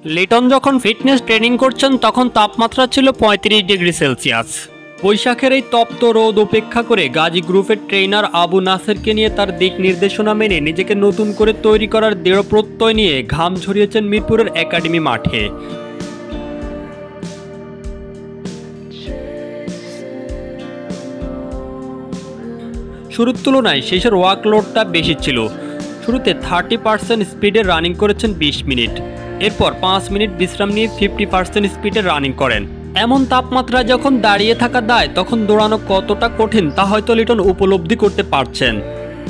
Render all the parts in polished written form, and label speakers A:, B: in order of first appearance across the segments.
A: লিটন যখন fitness training করছেন তখন তাপমাত্রা ছিল ৩৫ ডিগ্রি সেলসিয়াস। বৈশাখের এই তপ্ত রোদ উপেক্ষা করে গাজী গ্রুপের ট্রেনার আবু নাসেরকে নিয়ে তার দিক নির্দেশনা মেনে নিজেকে নতুন করে তৈরি করার দৃঢ় প্রত্যয় নিয়ে ঘাম ঝরিয়েছেন মিরপুরের একাডেমি মাঠে। শুরুর তুলনায় শেষের ওয়ার্কলোডটা বেশি ছিল। শুরুতে 30% স্পিডে রানিং করেছেন 20 মিনিট, এরপর 5 মিনিট বিশ্রাম নিয়ে 50% স্পিডে রানিং করেন। এমন তাপমাত্রায় যখন দাঁড়িয়ে থাকা দায় তখন দৌড়ানো কতটা কঠিন তা হয়তো লিটন উপলব্ধি করতে পারছেন।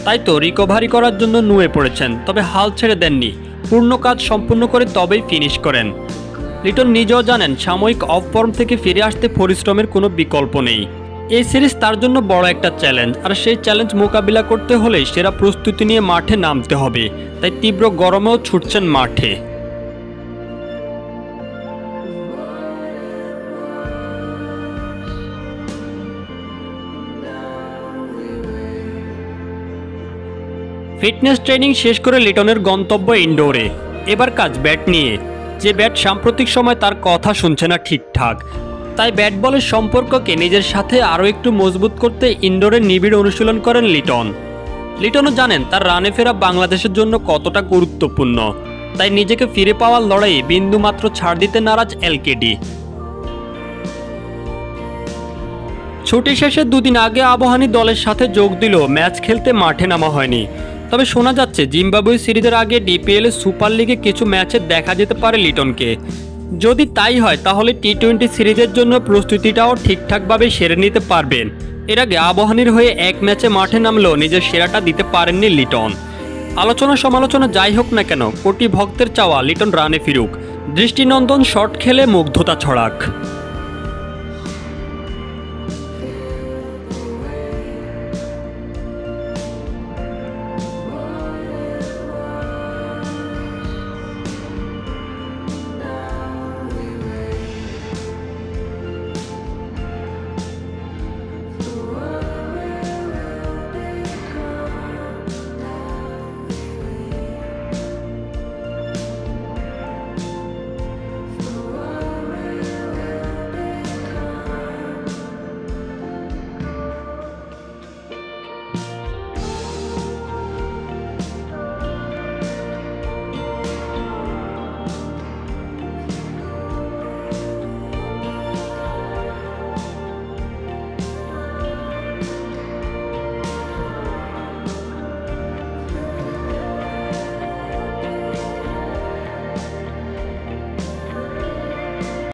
A: তাই তো রিকভারি করার জন্য নুয়ে পড়েছেন, তবে হাল ছেড়ে দেননি। পূর্ণ কাজ সম্পূর্ণ করে তবেই ফিনিশ করেন। লিটন নিজেও জানেন সাময়িক অফ ফর্ম থেকে ফিরে আসতে পরিশ্রমের কোনো বিকল্প নেই। এই সিরিজ তার জন্য বড় একটা চ্যালেঞ্জ, আর সেই চ্যালেঞ্জ মোকাবিলা করতে হলে সেরা প্রস্তুতি নিয়ে মাঠে নামতে হবে। তাই তীব্র গরমেও ছুটছেন মাঠে। ফিটনেস ট্রেনিং শেষ করে লিটনের গন্তব্য ইনডোরে। এবার কাজ ব্যাট নিয়ে। যে ব্যাট সাম্প্রতিক সময় তার কথা শুনছে না ঠিকঠাক, তাই ব্যাট বলের সম্পর্ককে নিজের সাথে আরও একটু মজবুত করতে ইনডোরে নিবিড় অনুশীলন করেন লিটন। লিটনও জানেন তার রানে ফেরা বাংলাদেশের জন্য কতটা গুরুত্বপূর্ণ, তাই নিজেকে ফিরে পাওয়ার লড়াইয়ে বিন্দুমাত্র ছাড় দিতে নারাজ এলকেডি। ছুটি শেষে দুদিন আগে আবাহনী দলের সাথে যোগ দিলেও ম্যাচ খেলতে মাঠে নামা হয়নি। তবে শোনা যাচ্ছে জিম্বাবুয়ে সিরিজের আগে ডিপিএল সুপার লিগে কিছু ম্যাচে দেখা যেতে পারে লিটনকে। যদি তাই হয় তাহলে টি-20 সিরিজের জন্য প্রস্তুতিটাও ঠিকঠাকভাবে সেরে নিতে পারবেন। এর আগে আবাহনীর হয়ে এক ম্যাচে মাঠে নামলেও নিজের সেরাটা দিতে পারেননি লিটন। আলোচনা সমালোচনা যাই হোক না কেন, কোটি ভক্তের চাওয়া লিটন রানে ফিরুক, দৃষ্টিনন্দন শট খেলে মুগ্ধতা ছড়াক।